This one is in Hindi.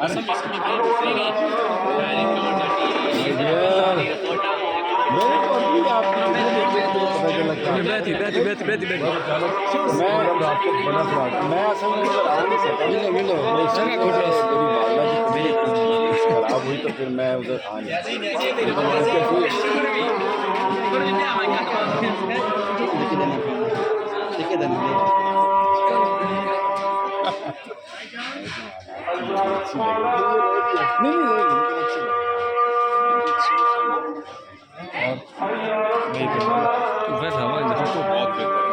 मेरे को अभी आपने पता चला क्या बैठी बैठी बैठी बैठी बैठी मैं आपको बड़ा फ्रॉड मैं असल में उधर आ नहीं सकता मिलो मिलो मेरी बाला की तबीयत खराब हुई तो फिर मैं उधर आ बैठा हुआ है तो बहुत बेहतर